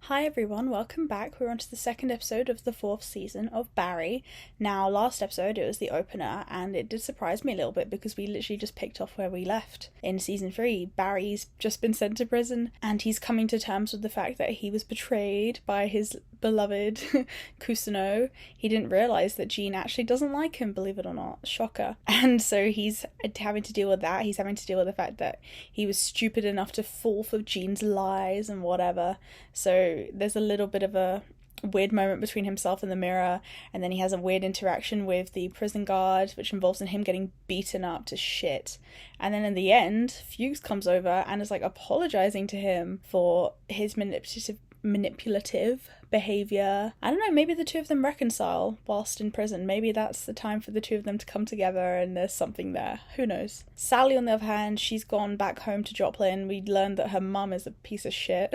Hi everyone, welcome back. We're on to the second episode of the fourth season of Barry. Now, last episode it was the opener, and it did surprise me a little bit because we literally just picked off where we left. In season 3, Barry's just been sent to prison, and he's coming to terms with the fact that he was betrayed by his beloved Kusano. He didn't realise that Jean actually doesn't like him, believe it or not. Shocker. And so he's having to deal with that. He's having to deal with the fact that he was stupid enough to fall for Jean's lies and whatever. So there's a little bit of a weird moment between himself and the mirror, and then he has a weird interaction with the prison guard, which involves in him getting beaten up to shit. And then in the end, Fuchs comes over and is like apologizing to him for his manipulative behavior. I don't know, maybe the two of them reconcile whilst in prison. Maybe that's the time for the two of them to come together and there's something there. Who knows? Sally, on the other hand, she's gone back home to Joplin. We learned that her mum is a piece of shit.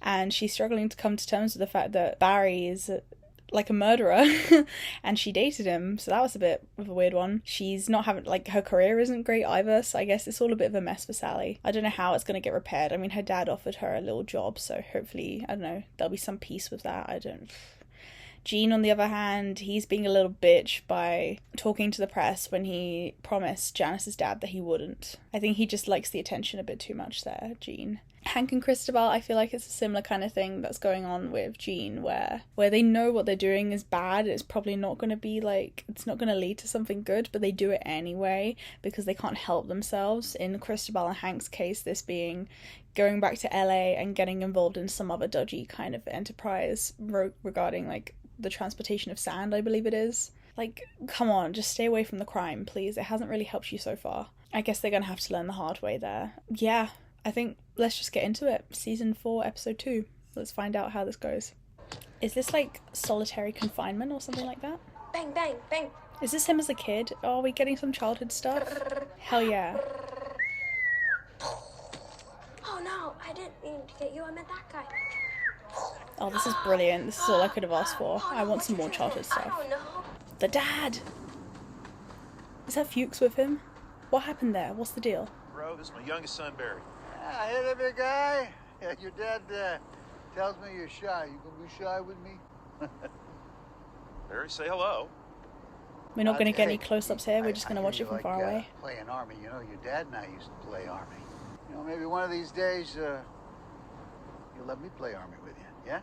And she's struggling to come to terms with the fact that Barry is like a murderer and she dated him, so that was a bit of a weird one. She's not having, like, her career isn't great either, so I guess it's all a bit of a mess for Sally. I don't know how it's going to get repaired. I mean, her dad offered her a little job, so hopefully, I don't know, there'll be some peace with that. Jean, on the other hand, he's being a little bitch by talking to the press when he promised Janice's dad that he wouldn't. I think he just likes the attention a bit too much there, Jean. Hank and Cristobal, I feel like it's a similar kind of thing that's going on with Jean, where they know what they're doing is bad. It's probably not going to be like, it's not going to lead to something good, but they do it anyway because they can't help themselves. In Cristobal and Hank's case, this being going back to LA and getting involved in some other dodgy kind of enterprise regarding, like, the transportation of sand, I believe it is. Like, come on, just stay away from the crime, please. It hasn't really helped you so far. I guess they're going to have to learn the hard way there. Yeah, I think let's just get into it. Season 4, episode 2. Let's find out how this goes. Is this like solitary confinement or something like that? Bang, bang, bang. Is this him as a kid? Oh, are we getting some childhood stuff? Hell yeah. Oh no, I didn't mean to get you. I meant that guy. Oh, this is brilliant. This is all I could have asked for. I want some more childhood stuff. I don't know. The dad! Is that Fuchs with him? What happened there? What's the deal? Bro, this is my youngest son, Barry. Hey there, big guy. Yeah, your dad tells me you're shy. You gonna be shy with me? Barry, say hello. We're not going to get any close-ups here. We're just going to watch it from far away. Playing army, you know, your dad and I used to play army. You know, maybe one of these days, you'll let me play army with you, yeah?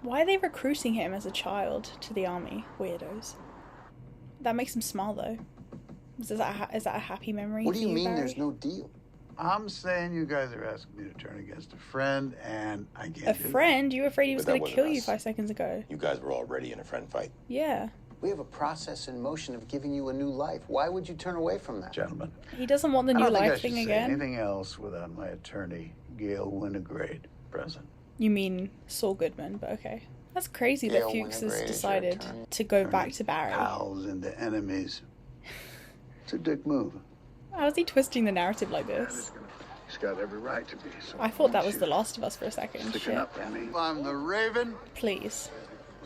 Why are they recruiting him as a child to the army? Weirdos. That makes him smile, though. Is that a happy memory? What do you mean Barry? there's no deal? I'm saying you guys are asking me to turn against a friend, and I can't A do friend? You were afraid he was But that going to kill wasn't you us. 5 seconds ago. You guys were already in a friend fight. Yeah. We have a process in motion of giving you a new life. Why would you turn away from that? that. Gentlemen, He doesn't want the I new don't think I life should thing say again. anything else without my attorney, Gail Winograde, present. You mean Saul Goodman, but okay. That's crazy that Gail Fuchs Winograde has is your decided attorney. to go back Turning to Barry. Pals into enemies. It's a dick move. How is he twisting the narrative like this? He's got every right to be. So I thought that was The Last of Us for a second. Sticking Shit. up for me. I'm the Raven. Please.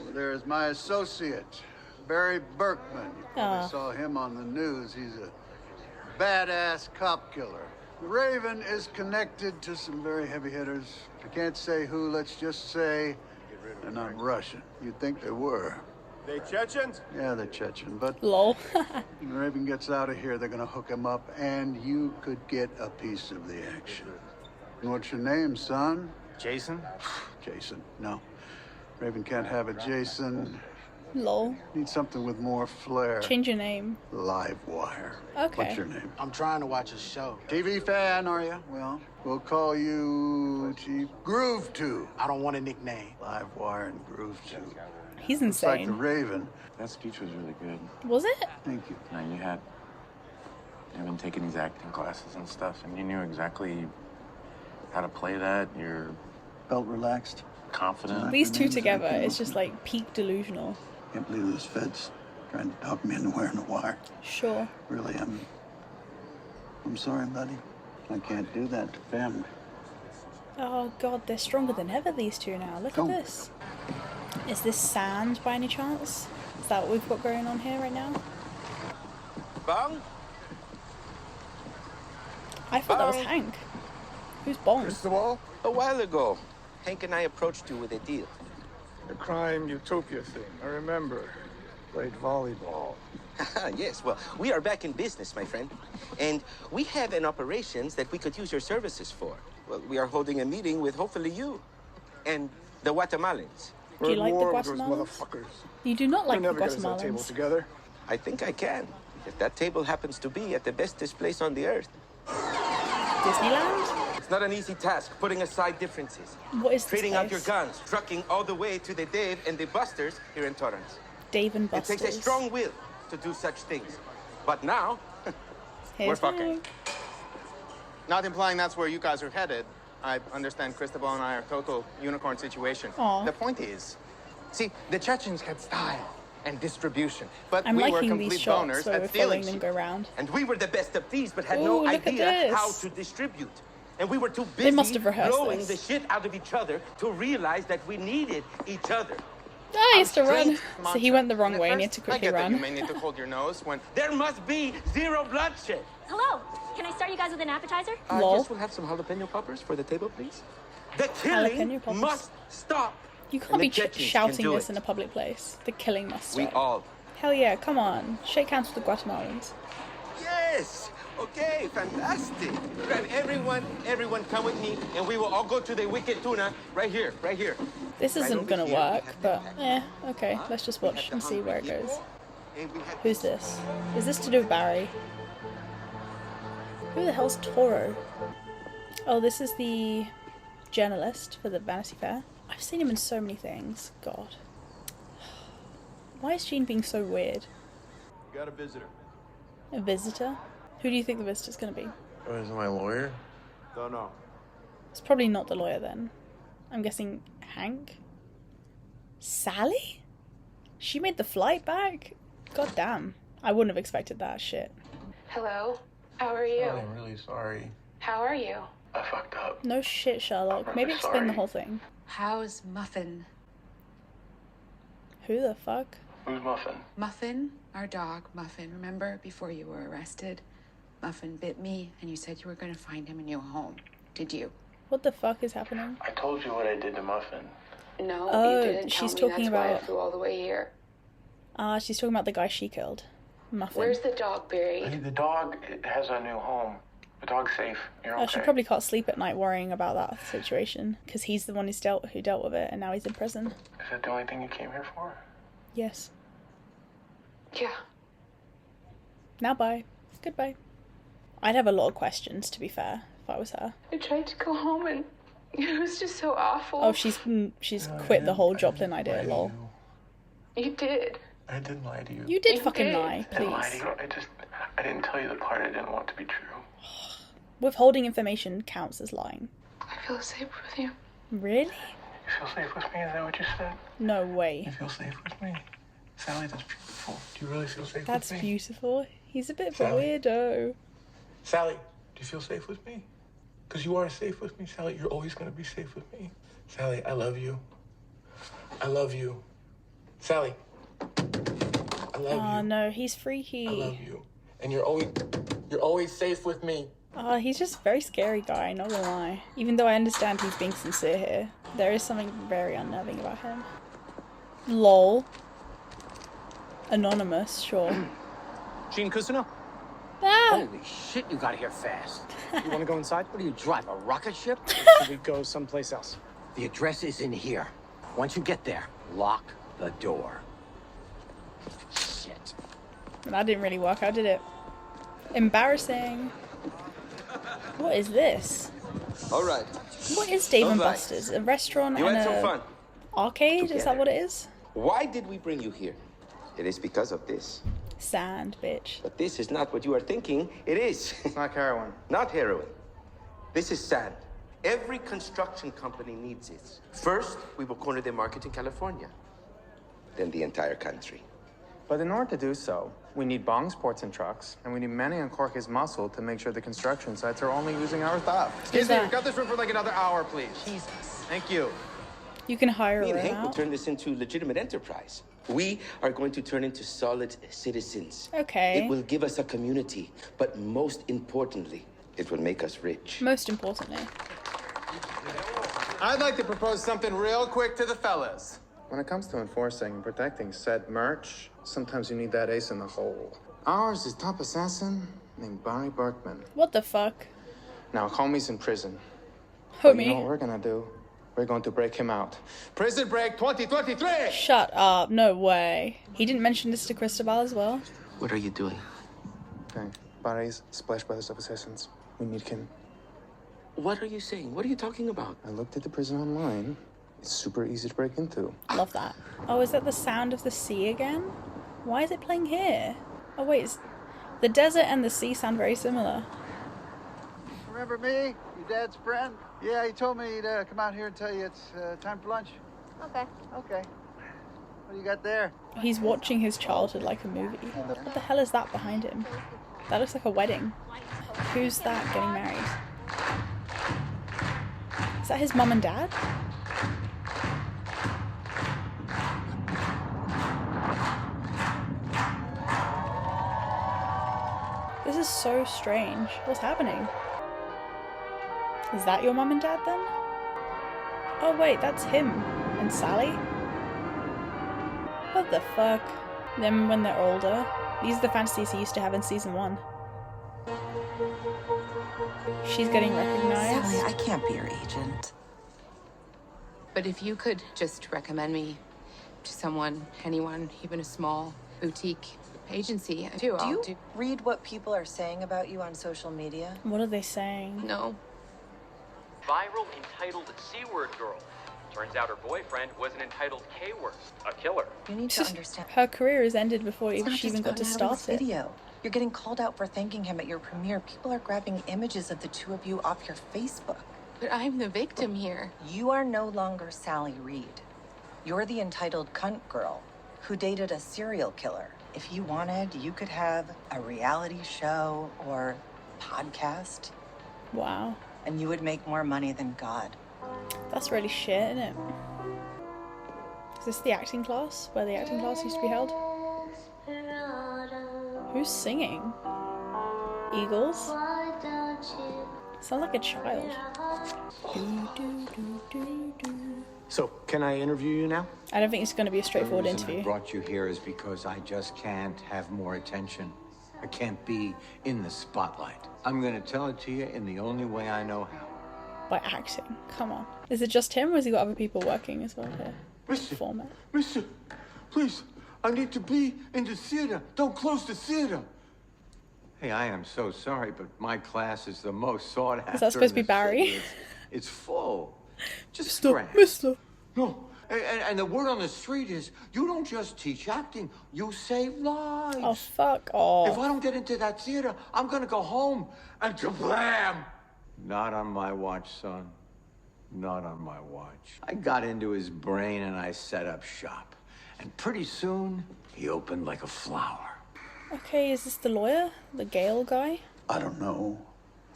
Over there is my associate, Barry Berkman. You probably Aw. saw him on the news. He's a badass cop killer. The Raven is connected to some very heavy hitters. I can't say who, let's just say they're not Russian. You'd think they were. They Chechens? Yeah, they're Chechen, but Lol. when the Raven gets out of here, they're gonna hook him up, and you could get a piece of the action. And what's your name, son? Jason? Jason. No. Raven can't have a Jason. Lol. Need something with more flair. Change your name. Live wire. Okay. What's your name? I'm trying to watch a show. TV fan, are you? Well, we'll call you Chief Groove 2. I don't want a nickname. Live wire and Groove 2. He's It's like the insane. Raven. That speech was really good. Was it? Thank you. Now you've been taking these acting classes and stuff, and you knew exactly how to play that. You're Belt relaxed. confident. These two together, it's just like peak delusional. Can't believe this Fed's trying to talk me into wearing a wire. Sure. Really, I'm sorry, buddy. I can't do that to family. Oh god, they're stronger than ever, these two now. Look Oh. at this. Is this sand by any chance? Is that what we've got going on here right now? Bong? I thought that was Hank. Who's Bong? A while ago. Hank and I approached you with a deal. The crime utopia thing, I remember. Played volleyball. Yes, well, we are back in business, my friend. And we have an operations that we could use your services for. Well, we are holding a meeting with hopefully you and the Guatemalans. Do you like the War with those Guatemalans? motherfuckers. You do not like the We'll never get us that table Guatemalans. together. I think I can. If that table happens to be at the bestest place on the earth. Disneyland? It's not an easy task, putting aside differences. What is this Trading out your place? guns, trucking all the way to the Dave and the Busters here in Torrance. Dave and It Buster's. takes a strong will to do such things. But now, Here's we're fucking. Hank. Not implying that's where you guys are headed. I understand Cristobal and I are total unicorn situation. Aw. The point is, see, the Chechens had style and distribution, but I'm we were liking complete these shots boners where we're at stealing following them shit. go round. And we were the best of thieves, but had Ooh, no look at idea this. how to distribute. And we were too They busy must have rehearsed blowing this. the shit out of each other to realize that we needed each other. Ah, he has to run. Straight So he went the wrong mantra. way and And he at had to first, I quickly get that you run. may need to hold your nose when There must be zero bloodshed. Hello. Can I start you guys with an appetizer? Lol. Yes, we'll have some jalapeno poppers for the table, please. The killing Jalapeno poppers. must stop. You can't And be the Chechens can shouting do this it. in a public place. The killing must We stop. all. Hell yeah, come on. Shake hands with the Guatemalans. Yes. Okay, fantastic. Grab everyone come with me, and we will all go to the Wicked Tuna right here, right here. This Right isn't over gonna here, work, we have but the- okay, let's just watch and see where it goes. And we have Who's this? Is this to do with Barry? Who the hell's Toro? Oh, this is the journalist for the Vanity Fair. I've seen him in so many things. God. Why is Gene being so weird? You got a visitor. A visitor? Who do you think the visitor's gonna be? Oh, is it my lawyer? Don't know. It's probably not the lawyer then. I'm guessing Hank? Sally? She made the flight back? God damn. I wouldn't have expected that shit. Hello? How are you? Oh, I'm really sorry. How are you? I fucked up. No shit, Sherlock. I'm Maybe really explain the sorry. whole thing. How's Muffin? Who the fuck? Who's Muffin? Muffin, our dog, Muffin. Remember before you were arrested? Muffin bit me and you said you were going to find him a new home. Did you? What the fuck is happening? I told you what I did to Muffin. No, Oh, you didn't she's tell me. talking That's why I about- flew all the way here. She's talking about the guy she killed. Muffin. Where's the dog Hey, buried? the dog has a new home. The dog's safe. You're okay. Oh, she probably can't sleep at night worrying about that situation because he's the one who dealt with it, and now he's in prison. Is that the only thing you came here for? Yes. Yeah. Now bye. Goodbye. I'd have a lot of questions, to be fair, if I was her. I tried to go home and it was just so awful. Oh, she's quit the whole Joplin idea. Lol. You did. I didn't lie to you. You did You fucking did. lie, I didn't lie to please. you. I didn't tell you the part I didn't want to be true. Withholding information counts as lying. I feel safe with you. Really? You feel safe with me? Is that what you said? No You way. feel safe with me? Sally, that's beautiful. Do you really feel safe That's with me? beautiful. He's a bit of a Sally? weirdo. Sally, do you feel safe with me? Because you are safe with me, Sally. You're always going to be safe with me. Sally, I love you. I love you. Sally, I love Oh you. no, he's freaky. I love you. And you're always safe with me. He's just a very scary guy, not gonna lie. Even though I understand he's being sincere here, there is something very unnerving about him. Lol. Anonymous, sure. Gene Cousineau? Ah! Holy shit, you got here fast. You want to go inside? What do you drive, a rocket ship? Should we go someplace else? The address is in here. Once you get there, lock the door. Shit. That didn't really work out, did it? Embarrassing. What is this? All right. What is Dave and All right. Buster's? A restaurant You and had some a fun. arcade? Is that Together. what it is? Why did we bring you here? It is because of this. Sand, bitch. But this is not what you are thinking. It is. It's not heroin. Not heroin. This is sand. Every construction company needs it. First, we will corner the market in California. Then the entire country. But in order to do so, we need bongs, ports, and trucks, and we need Manny and Cork his muscle to make sure the construction sites are only using our stuff. Excuse me, that? we've got this room for like another hour, please. Jesus. Thank you. You can hire Me her and Hank will out. turn this into legitimate enterprise. We are going to turn into solid citizens. Okay. It will give us a community, but most importantly, it will make us rich. Most importantly. I'd like to propose something real quick to the fellas. When it comes to enforcing and protecting said merch, sometimes you need that ace in the hole. Ours is top assassin named Barry Berkman. What the fuck? Now, homie's in prison. But Homie. you know what we're gonna do? We're going to break him out. Prison break 2023! Shut up. No way. He didn't mention this to Cristobal as well? What are you doing? Okay, Barry's Splash Brothers of Assassins. We need him. What are you saying? What are you talking about? I looked at the prison online. It's super easy to break into. Love that. Oh, is that the sound of the sea again? Why is it playing here? Oh wait, the desert and the sea sound very similar. Remember me? Your dad's friend? Yeah, he told me to come out here and tell you it's time for lunch. Okay. Okay. What do you got there? He's watching his childhood like a movie. What the hell is that behind him? That looks like a wedding. Who's that getting married? Is that his mum and dad? This is so strange. What's happening? Is that your mum and dad then? Oh wait, that's him and Sally? What the fuck? Them when they're older. These are the fantasies he used to have in season 1. She's getting recognized. Sally, I can't be your agent. But if you could just recommend me to someone, anyone, even a small boutique agency, too. Do you read what people are saying about you on social media? What are they saying? No. Viral entitled C-word girl. Turns out her boyfriend was an entitled K-word, a killer. You need to understand. Her career has ended before It's not she even just got to about start Natalie's it. video. You're getting called out for thanking him at your premiere. People are grabbing images of the two of you off your Facebook. But I'm the victim here. You are no longer Sally Reed. You're the entitled cunt girl who dated a serial killer. If you wanted, you could have a reality show or podcast. Wow. And you would make more money than God. That's really shit, isn't it? Is this the acting class? Where the acting class used to be held? Who's singing? Eagles? Sound like a child. So, can I interview you now? I don't think it's going to be a straightforward The reason interview. I brought you here is because I just can't have more attention. I can't be in the spotlight. I'm going to tell it to you in the only way I know how. By acting. Come on. Is it just him or has he got other people working as well here? Mister, please, I need to be in the theater. Don't close the theater. Hey, I am so sorry, but my class is the most sought after. Is that supposed to be in the Barry? city. It's full. Just Stop, scratch. mister. No. And the word on the street is, you don't just teach acting, you save lives. Oh, fuck off. If I don't get into that theater, I'm gonna go home and kablam! Not on my watch, son. Not on my watch. I got into his brain and I set up shop. And pretty soon, he opened like a flower. Okay, is this the lawyer? The Gale guy? I don't know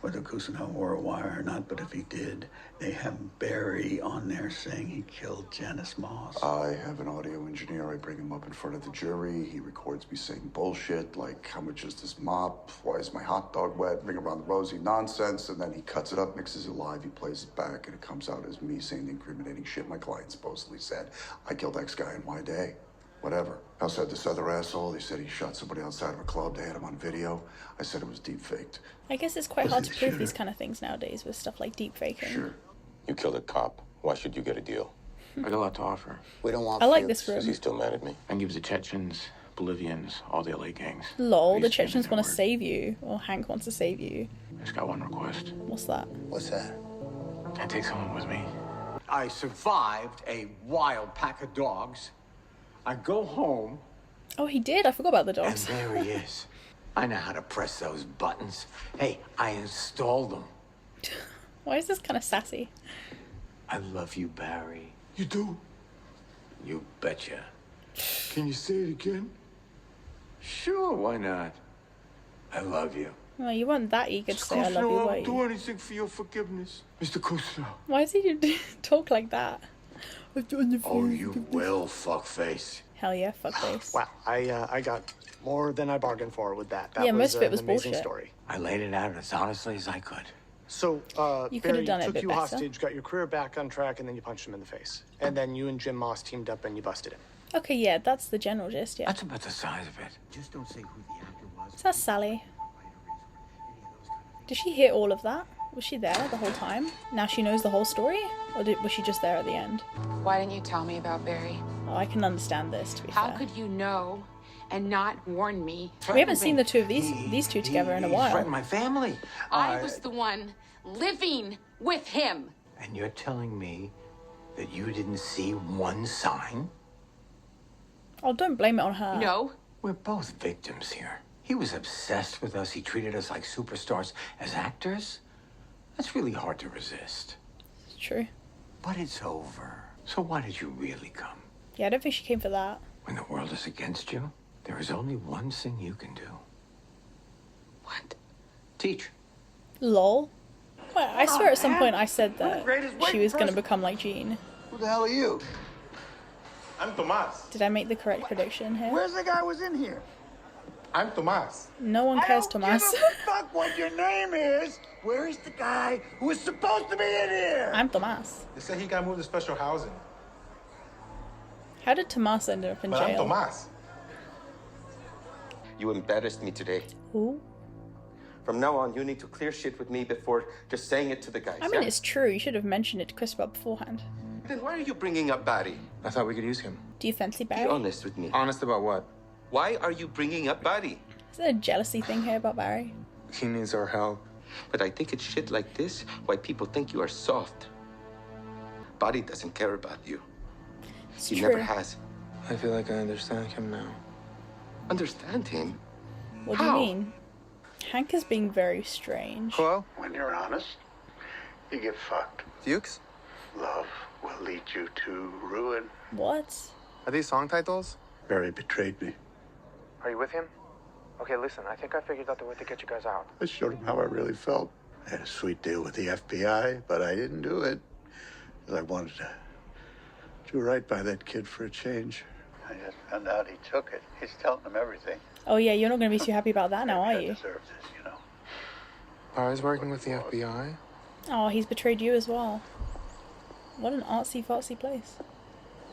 whether Cousineau wore a wire or not, but if he did, they have Barry on there saying he killed Janice Moss. I have an audio engineer. I bring him up in front of the jury. He records me saying bullshit like, how much is this mop? Why is my hot dog wet? Ring around the rosy nonsense. And then he cuts it up, mixes it live, he plays it back, and it comes out as me saying the incriminating shit my client supposedly said. I killed X guy in Y day. Whatever. I also had this other asshole. He said he shot somebody outside of a club. They had him on video. I said it was deep faked. I guess it's quite hard to prove these kind of things nowadays with stuff like deep faking. Sure. You killed a cop. Why should you get a deal? I got a lot to offer. We don't want I like this room. Is he still mad at me? I give the Chechens, Bolivians, all the LA gangs. Lol, the Chechens want to save you. Or Hank wants to save you. I just got one request. What's that? What's that? Can I take someone with me? I survived a wild pack of dogs. I go home. Oh, he did? I forgot about the dogs. And there he is. I know how to press those buttons. Hey, I installed them. Why is this kind of sassy? I love you, Barry. You do? You betcha. Can you say it again? Sure, why not? I love you. Oh, you weren't that eager to say I love you, I'll were do you? anything for your forgiveness. Mr. Cousineau. Why does he talk like that? Oh, you will, fuckface. Hell yeah, fuckface. Wow, I got more than I bargained for with that. That Yeah, most of it was an amazing bullshit. story. I laid it out as honestly as I could. So, You could Barry have done it a took bit you better. hostage, got your career back on track, and then you punched him in the face. And then you and Jim Moss teamed up and you busted him. Okay, yeah, that's the general gist, yeah. That's about the size of it. Just don't say who the actor was. So that's Sally. Did she hear all of that? Was she there the whole time? Now she knows the whole story? Or was she just there at the end? Why didn't you tell me about Barry? Oh, I can understand this, to be How fair. could you know and not warn me? We haven't seen the two of these two together in a while. Threatened my family. I was the one living with him. And you're telling me that you didn't see one sign? Oh, don't blame it on her. No. We're both victims here. He was obsessed with us. He treated us like superstars. As actors, that's really hard to resist. It's true. But it's over. So why did you really come? Yeah, I don't think she came for that. When the world is against you, there is only one thing you can do. What? Teach. Lol. Well, I swear at some point I said that she was going to become like Jean. Who the hell are you? I'm Tomas. Did I make the correct prediction here? Where's the guy who was in here? I'm Tomas. No one cares, Tomas. Give a fuck what your name is. Where is the guy who is supposed to be in here? I'm Tomas. They say he got moved to special housing. How did Tomas end up in But I'm jail? Tomas. You embarrassed me today. Ooh. From now on, you need to clear shit with me before just saying it to the guys. I mean, yeah? it's true. You should have mentioned it to Christopher beforehand. Then why are you bringing up Barry? I thought we could use him. Do you fancy Be Barry? honest with me. Honest about what? Why are you bringing up Barry? Is there a jealousy thing here about Barry? He needs our help. But I think it's shit like this why people think you are soft. Barry doesn't care about you. It's He true. never has. I feel like I understand him now. Understand him? What do you How? mean? Hank is being very strange. Hello? When you're honest, you get fucked. Fuchs? Love will lead you to ruin. What? Are these song titles? Barry betrayed me. Are you with him? Okay, listen, I think I figured out the way to get you guys out. I showed him how I really felt. I had a sweet deal with the FBI, but I didn't do it because I wanted to do right by that kid for a change. I just found out he took it. He's telling him everything. Oh yeah, you're not going to be too happy about that now, are you? Deserves this, you know. Barry's working with the FBI? Oh, he's betrayed you as well. What an artsy-fartsy place.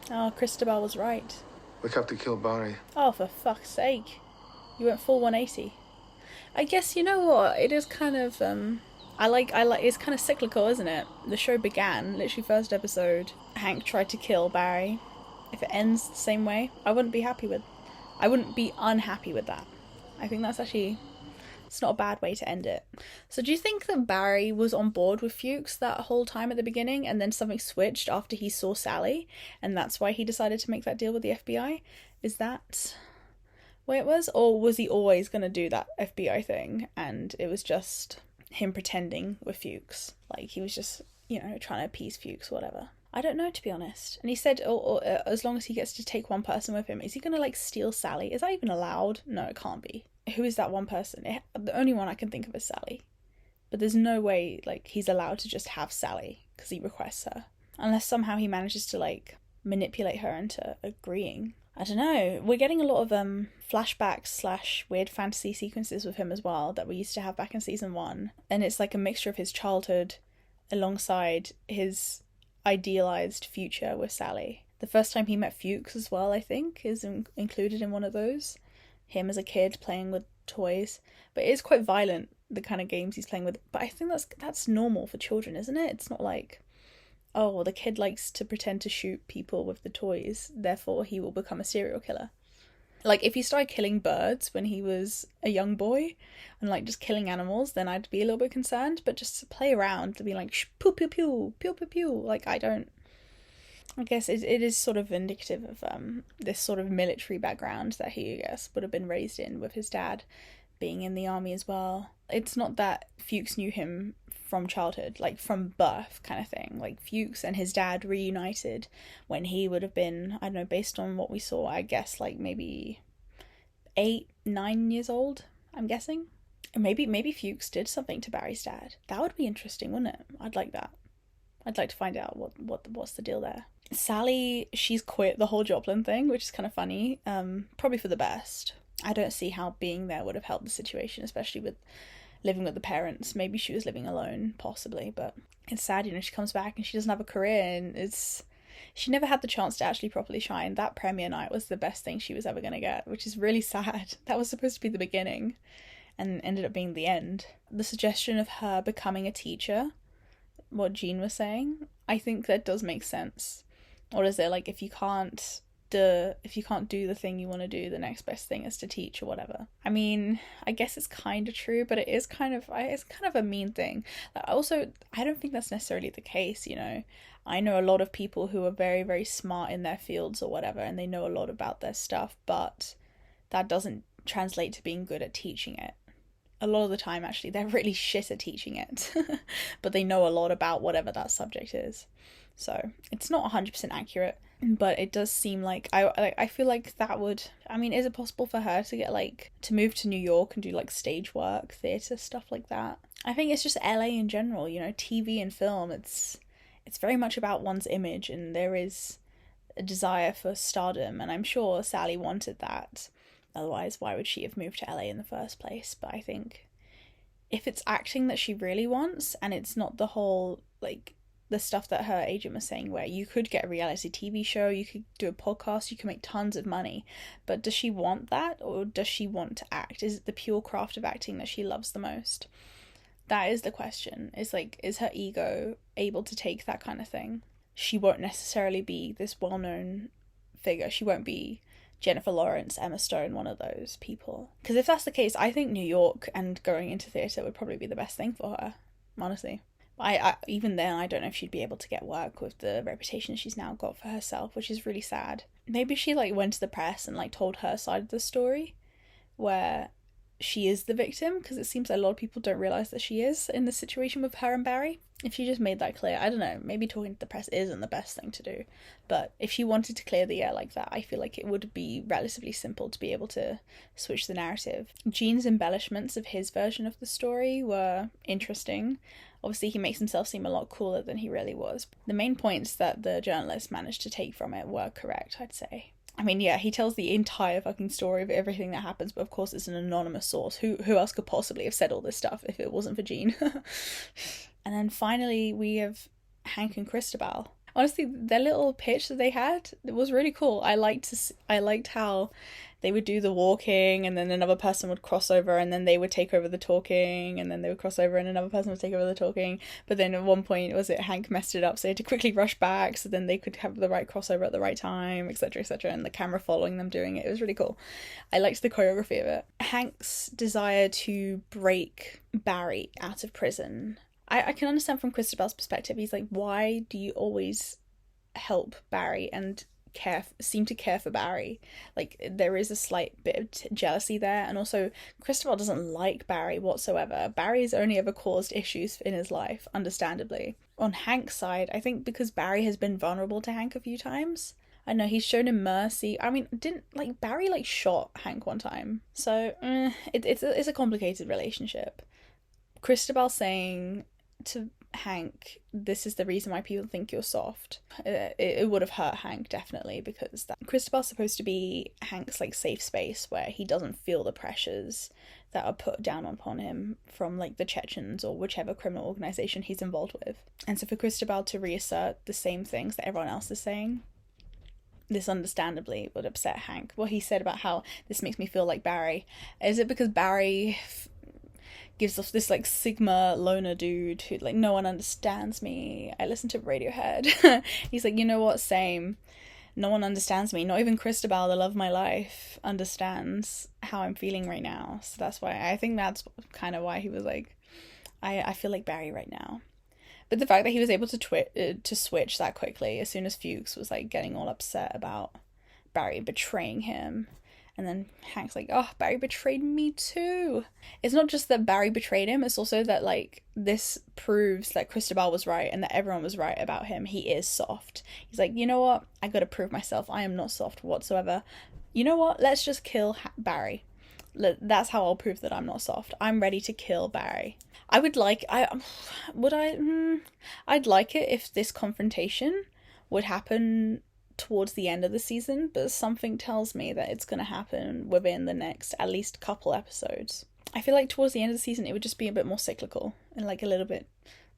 Oh, Cristobal was right. We have to kill Barry. Oh, for fuck's sake. You went full 180. I guess, you know what, it is kind of, I like, it's kind of cyclical, isn't it? The show began, literally first episode, Hank tried to kill Barry. If it ends the same way, I wouldn't be unhappy with that. I think that's actually, it's not a bad way to end it. So do you think that Barry was on board with Fuchs that whole time at the beginning and then something switched after he saw Sally and that's why he decided to make that deal with the FBI? Is that way it was? Or was he always going to do that FBI thing and it was just him pretending with Fuchs? Like he was just, you know, trying to appease Fuchs or whatever. I don't know, to be honest. And he said, as long as he gets to take one person with him, is he going to, like, steal Sally? Is that even allowed? No, it can't be. Who is that one person? The only one I can think of is Sally. But there's no way, like, he's allowed to just have Sally, because he requests her. Unless somehow he manages to, like, manipulate her into agreeing. I don't know. We're getting a lot of flashbacks / weird fantasy sequences with him as well, that we used to have back in season 1. And it's like a mixture of his childhood alongside his idealized future with Sally. The first time he met Fuchs as well, I think, is included in one of those. Him as a kid playing with toys. But it is quite violent, the kind of games he's playing with. But I think that's normal for children, isn't it? It's not like, oh, well, the kid likes to pretend to shoot people with the toys, therefore he will become a serial killer. Like, if he started killing birds when he was a young boy and, like, just killing animals, then I'd be a little bit concerned. But just to play around, to be like, pew, pew, pew, pew, pew, pew. Like, I guess it is sort of indicative of this sort of military background that he, I guess, would have been raised in with his dad being in the army as well. It's not that Fuchs knew him from childhood, like from birth kind of thing. Like Fuchs and his dad reunited when he would have been, I don't know, based on what we saw, I guess like maybe 8-9 years old, I'm guessing. And maybe Fuchs did something to Barry's dad. That would be interesting, wouldn't it? I'd like that. I'd like to find out what's the deal there. Sally, she's quit the whole Joplin thing, which is kind of funny. Probably for the best. I don't see how being there would have helped the situation, especially with living with the parents. Maybe she was living alone, possibly, but it's sad, you know, she comes back and she doesn't have a career, and she never had the chance to actually properly shine. That premiere night was the best thing she was ever going to get, which is really sad. That was supposed to be the beginning and ended up being the end. The suggestion of her becoming a teacher, what Jean was saying, I think that does make sense. Or is it like, if you can't do the thing you want to do, the next best thing is to teach or whatever? I mean, I guess it's kind of true, but it's kind of a mean thing. Also, I don't think that's necessarily the case, you know. I know a lot of people who are very, very smart in their fields or whatever, and they know a lot about their stuff, but that doesn't translate to being good at teaching it. A lot of the time, actually, they're really shit at teaching it, but they know a lot about whatever that subject is. So it's not 100% accurate, but it does seem like I feel like that would. I mean, is it possible for her to get to move to New York and do stage work, theatre, stuff like that? I think it's just LA in general, you know, TV and film. It's very much about one's image, and there is a desire for stardom, and I'm sure Sally wanted that. Otherwise, why would she have moved to LA in the first place? But I think if it's acting that she really wants, and it's not the whole, the stuff that her agent was saying, where you could get a reality TV show, you could do a podcast, you can make tons of money, but does she want that, or does she want to act? Is it the pure craft of acting that she loves the most? That is the question. Is her ego able to take that kind of thing? She won't necessarily be this well-known figure. She won't be Jennifer Lawrence, Emma Stone, one of those people. Because if that's the case, I think New York and going into theatre would probably be the best thing for her, honestly. I even then, I don't know if she'd be able to get work with the reputation she's now got for herself, which is really sad. Maybe she went to the press and told her side of the story, where she is the victim, because it seems like a lot of people don't realise that she is in the situation with her and Barry. If she just made that clear, I don't know, maybe talking to the press isn't the best thing to do, but if she wanted to clear the air like that, I feel like it would be relatively simple to be able to switch the narrative. Gene's embellishments of his version of the story were interesting. Obviously, he makes himself seem a lot cooler than he really was. The main points that the journalist managed to take from it were correct, I'd say. I mean, yeah, he tells the entire fucking story of everything that happens, but of course it's an anonymous source. Who else could possibly have said all this stuff if it wasn't for Gene? And then finally we have Hank and Cristobal. Honestly, their little pitch that they had, it was really cool. I liked how they would do the walking, and then another person would cross over, and then they would take over the talking, and then they would cross over and another person would take over the talking. But then at one point, Hank messed it up, so they had to quickly rush back so then they could have the right crossover at the right time, etc., etc., and the camera following them doing it. It was really cool. I liked the choreography of it. Hank's desire to break Barry out of prison, I can understand from Cristobal's perspective. He's like, why do you always help Barry and seem to care for Barry? There is a slight bit of jealousy there, and also Cristobal doesn't like Barry whatsoever. Barry's only ever caused issues in his life, understandably. On Hank's side, I think because Barry has been vulnerable to Hank a few times, I know he's shown him mercy. I mean, Barry shot Hank one time, so it's a complicated relationship. Cristobal saying to Hank, this is the reason why people think you're soft, it would have hurt Hank, definitely, because Cristobal's supposed to be Hank's safe space where he doesn't feel the pressures that are put down upon him from the Chechens or whichever criminal organization he's involved with. And so for Cristobal to reassert the same things that everyone else is saying, this understandably would upset Hank. What he said about how this makes me feel like Barry, is it because Barry gives off this Sigma loner dude who no one understands me, I listen to Radiohead? He's like, you know what, same, no one understands me, not even Cristobal, the love of my life, understands how I'm feeling right now. So that's why, I think that's kind of why he was like, I feel like Barry right now. But the fact that he was able to switch that quickly as soon as Fuchs was getting all upset about Barry betraying him, and then Hank's like, oh, Barry betrayed me too. It's not just that Barry betrayed him, it's also that this proves that Cristobal was right and that everyone was right about him. He is soft. He's like, you know what, I gotta prove myself, I am not soft whatsoever. You know what, let's just kill Barry. That's how I'll prove that I'm not soft. I'm ready to kill Barry. I'd like it if this confrontation would happen towards the end of the season, but something tells me that it's going to happen within the next at least couple episodes. I feel like towards the end of the season it would just be a bit more cyclical and like a little bit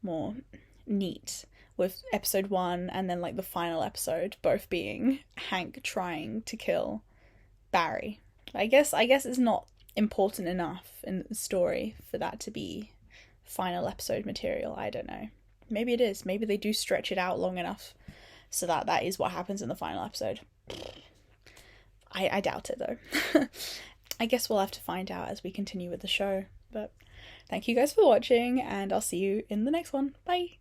more neat, with episode 1 and then like the final episode both being Hank trying to kill Barry. I guess it's not important enough in the story for that to be final episode material. I don't know. Maybe it is. Maybe they do stretch it out long enough so that that is what happens in the final episode. I doubt it though. I guess we'll have to find out as we continue with the show. But thank you guys for watching, and I'll see you in the next one. Bye!